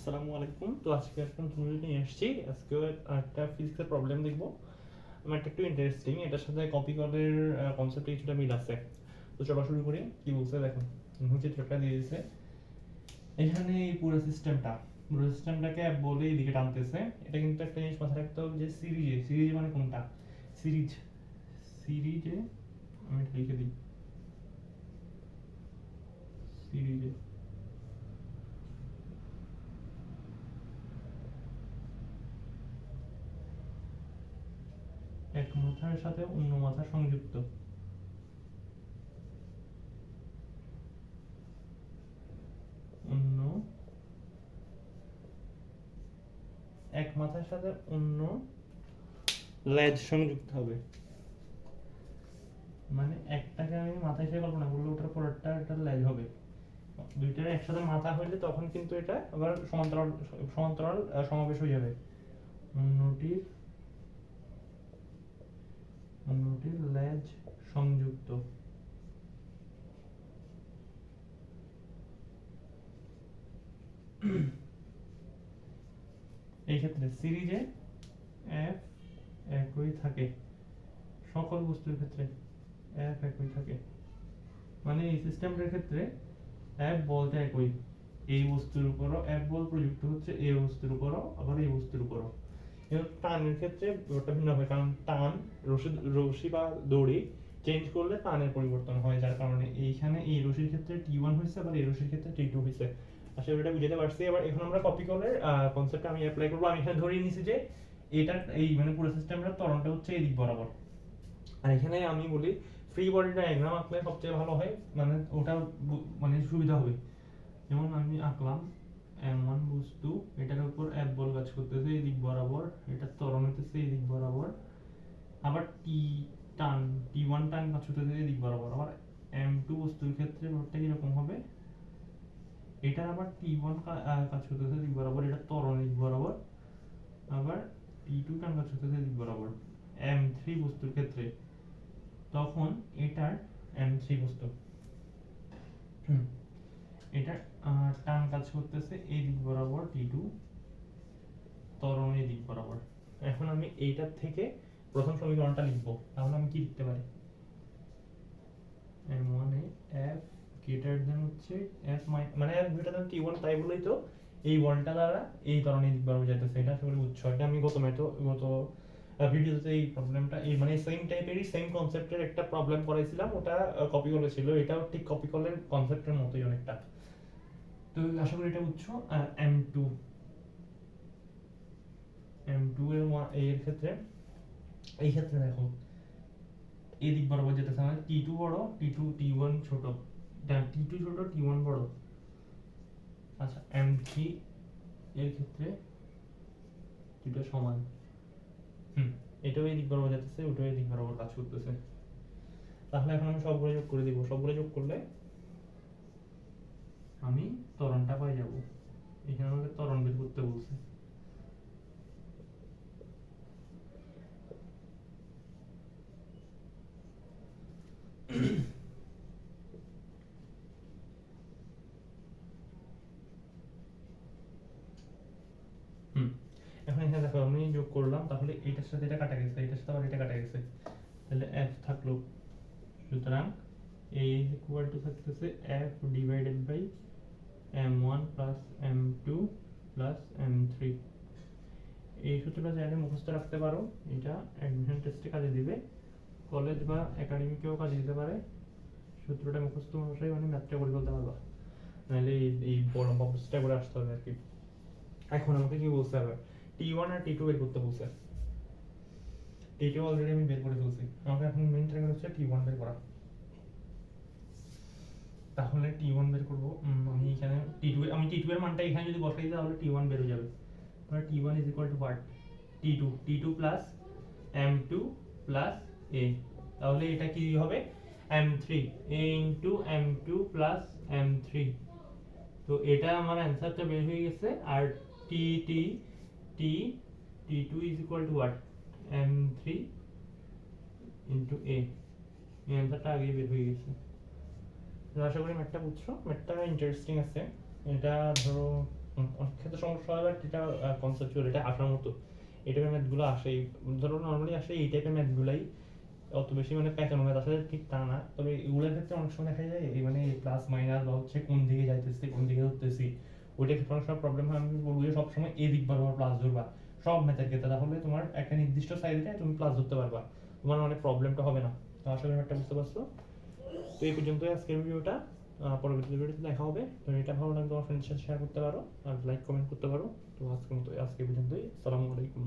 আসসালামু আলাইকুম। তো আজকে একটা নতুন ভিডিও নিয়ে আসছি। আজকে একটা ফিজিক্সের প্রবলেম দেখবো। আমার একটা একটু ইন্টারেস্টিং, এটার সাথে কপি কলের কনসেপ্টে কিছুটা মিল আছে। তো চলো শুরু করি। কি বলছে দেখো, চিত্রটা দিয়ে দিয়েছে। এখানে এই পুরো সিস্টেমটাকে বলে এইদিকে টানতেছে। এটা কিন্তু একটা জিনিস মাথায় রাখতে হবে যে সিরিজে মানে কোনটা সিরিজ সিরিজে আমি এটা লিখে দিই সিরিজে এক মাথার সাথে অন্য মাথা সংযুক্ত। অন্য এক মাথার সাথে অন্য লেজ সংযুক্ত হবে। মানে একটাকে আমি মাথা হিসেবে কল্পনা করলে ওটার পরেরটা একটা লেজ হবে। দুইটার একসাথে মাথা হইলে তখন কিন্তু এটা আবার সমান্তরাল সমান্তরাল সমাবেশ হয়ে যাবে। অন্যটির অন্যটির লেজ সংযুক্ত। এই ক্ষেত্রে সিরিজে এফ একই থাকে, সকল বস্তুর ক্ষেত্রে এফ একই থাকে। মানে এই সিস্টেমটার ক্ষেত্রে এফ বলতে একই, এই বস্তুর উপরও এফ বল প্রযুক্ত হচ্ছে, এই বস্তুর উপরও আবার এই বস্তুর উপরও। এবং টানের ক্ষেত্রে ব্যাপারটা ভিন্ন হবে, কারণ টান রশি বা দড়ি চেঞ্জ করলে টানের পরিবর্তন হয়, যার কারণে এইখানে এই রশির ক্ষেত্রে টি1 হয়েছে, আবার এই রশির ক্ষেত্রে টি2 হয়েছে। আসলে এটা বুঝাতে পারছি। এবার এখন আমরা কপি কলের কনসেপ্টটা আমি অ্যাপ্লাই করবো। আমি এখানে ধরে নিয়েছি যে এটা এই মানে পুরো সিস্টেমটার ত্বরণটা হচ্ছে এই দিক বরাবর। আর এখানে আমি বলি ফ্রি বডি ডায়াগ্রাম আঁকলে সবচেয়ে ভালো হয়, মানে ওটা মানে সুবিধা হবে। যেমন আমি আঁকলাম এমন বস্তু, এটার উপর এফ বল কাজ করতেছে এই দিক বরাবর, এটা ত্বরণ হইতেছে এই দিক বরাবর, আবার টান টি1 টান কাজ করতেছে এই দিক বরাবর। আবার এম2 বস্তুর ক্ষেত্রে ব্যাপারটা কিরকম হবে, এটা আবার টি1 কাজ করতেছে দিক বরাবর, এটা ত্বরণ দিক বরাবর, আবার টি2 টান কাজ করতেছে দিক বরাবর। এম3 বস্তুর ক্ষেত্রে তখন এটার এম3 বস্তু এটা টান কাজ করতেছে এই দিক বরাবর, টি2 ত্বরণ এই দিক বরাবর। এখন আমি এইটার থেকে প্রথম সমীকরণটা লিখবো। তাহলে আমি কি লিখতে পারি, m1 এ f গ্রেটার দেন হচ্ছে f মানে f গ্রেটার দেন t1, তাই বলেই তো এই বলটা দ্বারা এই ত্বরণের দিক বরাবর যাইতেছে। এটা আসলে বুঝছো, এটা আমি গত ভিডিওতে এই প্রবলেমটা এই মানে সেম টাইপেরই সেম কনসেপ্টের একটা প্রবলেম করাইছিলাম, ওটা কপি করেছিল। এটাও ঠিক কপি কলের কনসেপ্টের মতোই অনেকটা। তো আশা করি এটা বুঝছো। m2 এর ক্ষেত্রে এই ক্ষেত্রে দেখো এই দিক বরাবর যেতেছে, আমাদের টি2 বড়, টি1 ছোট, টি2 ছোট টি1 বড়। আচ্ছা m3 এর ক্ষেত্রে দুটো সমান। এটাও এই দিক বরাবর যেতেছে, ওটাও এই দিক বরাবর কাজ করতেছে। তাহলে এখন আমি সবগুলো যোগ করে দিব। সবগুলো যোগ করলে আমি ত্বরণটা পাই যাব। এখানে আমাকে ত্বরণ বের করতে বলছে। এখন এখানে দেখো আমি যোগ করলাম, তাহলে এটার সাথে এটা কাটা গেছে, এটার সাথে আবার এটা কাটা গেছে, তাহলে f থাকলো। সুতরাং a is equal to থাকতেছে f divided by m1 plus m2 plus m3। এই সূত্রটা চাইলে মুখস্থ রাখতে পারো, এটা অ্যাডমিশন টেস্টে কাজে দিবে, কলেজ বা একাডেমিকেও কাজে দিতে পারে। সূত্রটা মুখস্থ অনুসারে মানে ম্যাথটা করে ফেলতে পারবা, নাহলে এই বড় প্রসেসটা করে আসতে হবে আর কি। এখন আমাকে কি বলতে হবে, টি1 আর টি2 বের করতে বলছে। টি2 অলরেডি আমি বের করে ফেলছি, আমাকে এখন মেইন টার্গেট হচ্ছে টি1 বের করা। তাহলে টি1 বের করব। আমি এখানে টি2 এর মানটা এখানে যদি বসাই দিই তাহলে টি1 বের হয়ে যাবে। তাহলে T one is equal to what, T two plus m2 plus a। তাহলে এটা কি হবে, m3 a into m2 plus m3। তো এটা আমার অ্যানসারটা বের হয়ে গেছে। আর T T T T two is equal to what, m3 into a। এই অ্যানসারটা আগেই বের হয়ে গেছে। তো আশা করি ম্যাথটা বুঝছো, ম্যাথটা ইন্টারেস্টিং আছে। এটা ধরো অনেক ক্ষেত্রে সমস্যা হয়, বাট এটা কনসেপচুয়াল, এটা আসার মতো। এই টাইপের ম্যাথগুলো আসে, ধরো নর্মালি আসে এই টাইপের ম্যাথগুলাই, অত বেশি মানে প্যাটার্ন ম্যাথ আসলে ঠিক তা না। তবে এগুলোর ক্ষেত্রে অনেক সময় দেখা যায় এই মানে প্লাস মাইনাস বা হচ্ছে কোন দিকে যাইতেছি কোন দিকে ধরতেছি, ওইটা ক্ষেত্রে অনেক সময় প্রবলেম হয়। আমি বলবো যে সবসময় এদিক বরাবর প্লাস ধরবা সব ম্যাথের ক্ষেত্রে, তাহলে তোমার একটা নির্দিষ্ট সাইডে তুমি প্লাস ধরতে পারবা, তোমার মানে প্রবলেমটা হবে না। তো আশা করি একটা বুঝতে পারছো। তো এই পর্যন্তই আজকের ভিডিওটা, পরবর্তী ভিডিওতে দেখা হবে। তো এটা ভালো লাগলে তোমার ফ্রেন্ডের সাথে শেয়ার করতে পারো আর লাইক কমেন্ট করতে পারো। তো আজকের মতো আজকে পর্যন্তই, আসসালামু আলাইকুম।